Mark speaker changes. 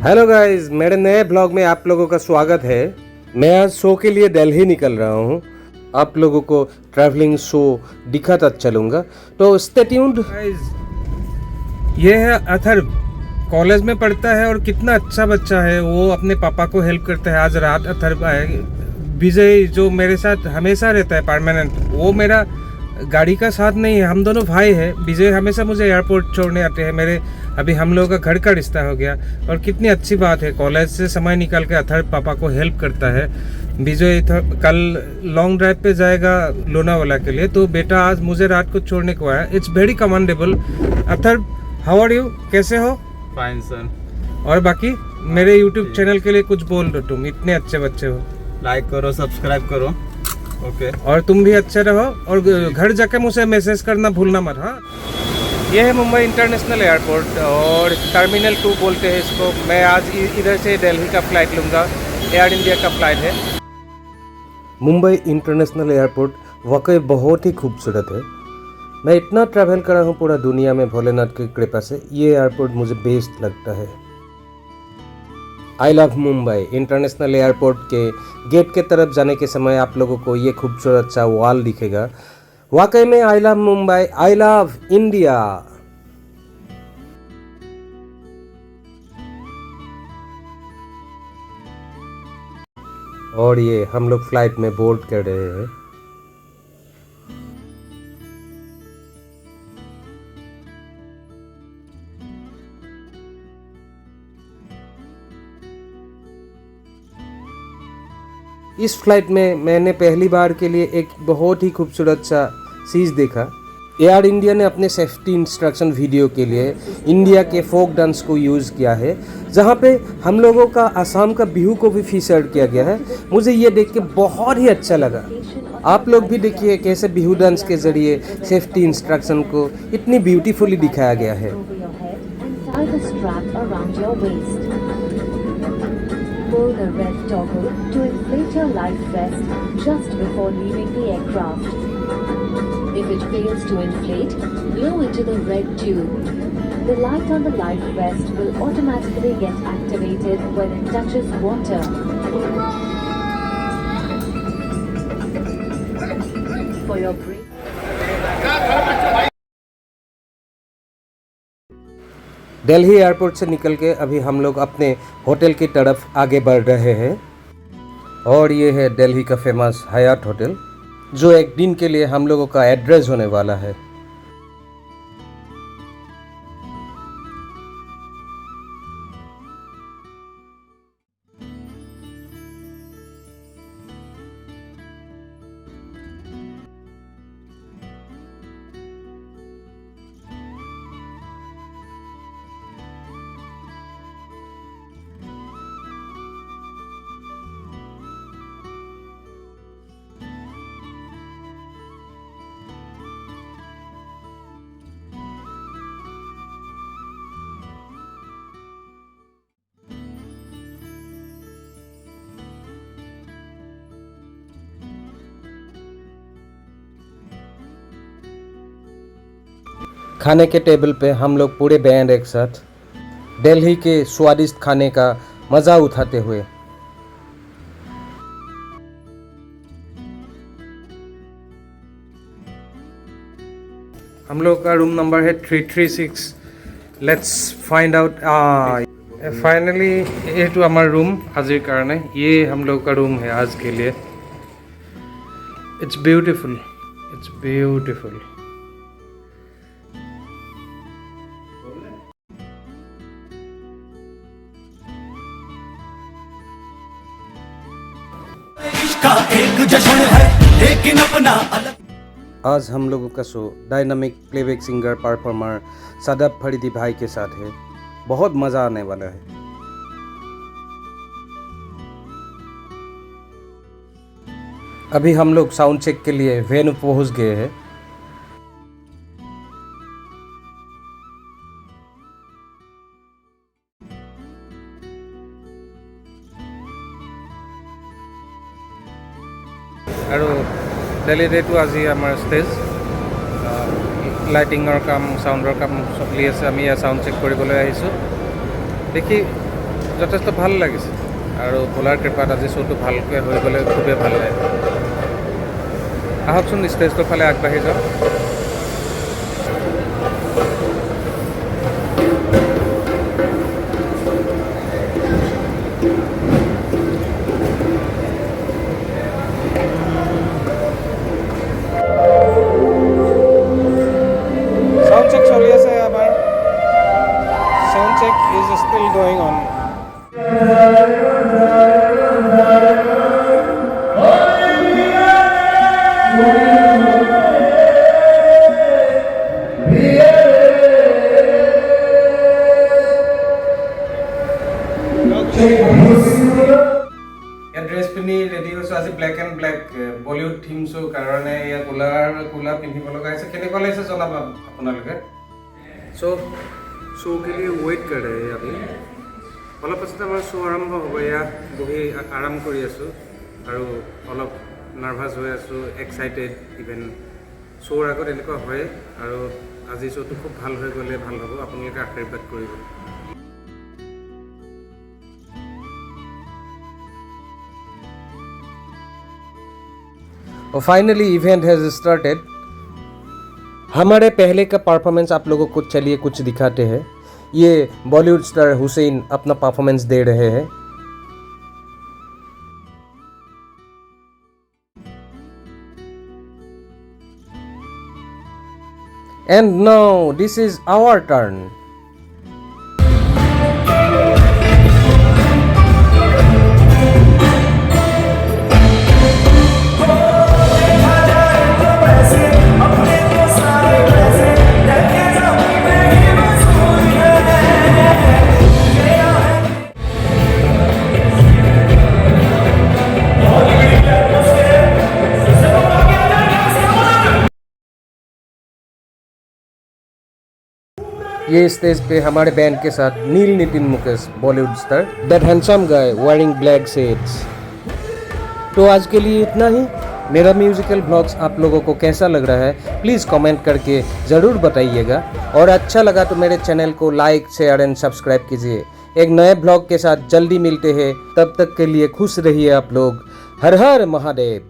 Speaker 1: Hello guys, मेरे नए blog में आप लोगों का स्वागत है। मैं आज शो के लिए दिल्ली निकल रहा हूँ। आप लोगों को ट्रैवलिंग शो दिखाता चलूँगा, तो स्टे ट्यून्ड। गाइस, ये है अथर्व, कॉलेज में पढ़ता है और कितना अच्छा बच्चा है। वो अपने पापा को हेल्प करता है। आज रात अथर्व आए। विजय जो मेरे साथ हमेशा रहता है परमानेंट, वो मेरा गाड़ी का साथ नहीं है, हम दोनों भाई हैं। विजय हमेशा मुझे एयरपोर्ट छोड़ने आते हैं। मेरे अभी हम लोगों का घर का रिश्ता हो गया और कितनी अच्छी बात है, कॉलेज से समय निकाल के अथर्व पापा को हेल्प करता है। विजय कल लॉन्ग ड्राइव पे जाएगा लोनावाला के लिए, तो बेटा आज मुझे रात को छोड़ने को आया। It's very commendable. Atharva, how are you? कैसे हो?
Speaker 2: Fine sir.
Speaker 1: और बाकी मेरे यूट्यूब चैनल के लिए कुछ बोल दो, तुम इतने अच्छे बच्चे हो।
Speaker 2: लाइक करो, सब्सक्राइब करो। ओके।
Speaker 1: और तुम भी अच्छे रहो और घर जाके मुझे मैसेज करना भूलना मत। हाँ, ये है मुंबई इंटरनेशनल एयरपोर्ट और टर्मिनल 2 बोलते हैं इसको। मैं आज इधर से दिल्ली का फ़्लाइट लूँगा, एयर इंडिया का फ़्लाइट है। मुंबई इंटरनेशनल एयरपोर्ट वाकई बहुत ही खूबसूरत है। मैं इतना ट्रैवल करा हूँ पूरा दुनिया में भोलेनाथ की कृपा से, ये एयरपोर्ट मुझे बेस्ट लगता है। I love Mumbai international airport के गेट के तरफ जाने के समय आप लोगों को ये खूबसूरत सा वॉल दिखेगा। वाकई में I love Mumbai, I love India. और ये हम लोग फ्लाइट में बोर्ड कर रहे हैं। इस फ्लाइट में मैंने पहली बार के लिए एक बहुत ही खूबसूरत सा चीज़ देखा। एयर इंडिया ने अपने सेफ्टी इंस्ट्रक्शन वीडियो के लिए इंडिया के फोक डांस को यूज़ किया है, जहाँ पे हम लोगों का असम का बिहू को भी फीचर किया गया है। मुझे ये देख के बहुत ही अच्छा लगा। आप लोग भी देखिए कैसे बिहू डांस के ज़रिए सेफ्टी इंस्ट्रक्शन को इतनी ब्यूटीफुली दिखाया गया है।
Speaker 3: Pull the red toggle to inflate your life vest just before leaving the aircraft. If it fails to inflate, blow into the red tube. The light on the life vest will automatically get activated when it touches water. For your break.
Speaker 1: Delhi airport से निकल के अभी हम लोग अपने hotel की तरफ आगे बढ़ रहे हैं। और ये है दिल्ली का फेमस हयात होटल, जो एक दिन के लिए हम लोगों का एड्रेस होने वाला है। खाने के टेबल पे हम लोग पूरे बैंड एक साथ दिल्ली के स्वादिष्ट खाने का मज़ा उठाते हुए। हम लोग का रूम नंबर है 336। Let's find out. फाइनली ये तो हमारा रूम आज कारण है, ये हम लोग का रूम है आज के लिए। It's beautiful, it's beautiful.
Speaker 4: का एक जश्न है लेकिन अपना अलग।
Speaker 1: आज हम लोगों का show dynamic playback singer performer Shadab Faridi भाई के साथ है। बहुत मज़ा आने वाला है। अभी हम लोग साउंड चेक के लिए वेन्यू पहुंच गए हैं। আৰু দিল্লীতেতো আজি আমাৰ ষ্টেজ লাইটিঙৰ কাম, সাউণ্ডৰ কাম চলি আছে। আমি ইয়াত সাউণ্ড চেক কৰিবলৈ আহিছোঁ। দেখি যথেষ্ট ভাল লাগিছে আৰু ভোলাৰ কৃপাত আজি শ্ব'টো ভালকৈ হৈ গ'লে খুবেই ভাল লাগে। আহকচোন ষ্টেজটোৰ ফালে আগবাঢ়ি যাওঁ। Sound check চলি আছে আমাৰ। Sound check is still going on. ইয়াত ড্ৰেছ পিন্ধি ৰেডি হৈছোঁ আজি black and Blake Bollywood theme show' কাৰণে ইয়াত কোলা পিন্ধিব লগা হৈছে। কেনেকুৱা লাগিছে জনাব আপোনালোকে। শ্ব' के लिए वेट कर रहे हैं अभी। অলপ পাছতে আমাৰ শ্ব' আৰম্ভ হ'ব। এয়া বহি আৰাম কৰি আছোঁ আৰু অলপ নাৰ্ভাছ হৈ আছোঁ, এক্সাইটেড। ইভেন শ্ব'ৰ আগত এনেকুৱা হয় আৰু আজি শ্ব'টো খুব ভাল হৈ গ'লে ভাল হ'ব। আপোনালোকে আশীৰ্বাদ কৰিব। और फाइनली इवेंट हैज स्टार्टेड। हमारे पहले का परफॉर्मेंस आप लोगों को चलिए कुछ दिखाते हैं। ये बॉलीवुड स्टार हुसैन अपना परफॉर्मेंस दे रहे हैं। And now this is our turn. ये स्टेज पे हमारे बैंड के साथ Neil Nitin Mukesh, Bollywood star, that handsome guy wearing black shades. तो आज के लिए इतना ही। मेरा म्यूजिकल ब्लॉग्स आप लोगों को कैसा लग रहा है प्लीज़ कमेंट करके ज़रूर बताइएगा। और अच्छा लगा तो मेरे चैनल को लाइक, शेयर एंड सब्सक्राइब कीजिए। एक नए ब्लॉग के साथ जल्दी मिलते हैं। तब तक के लिए खुश रहिए आप लोग। हर हर महादेव।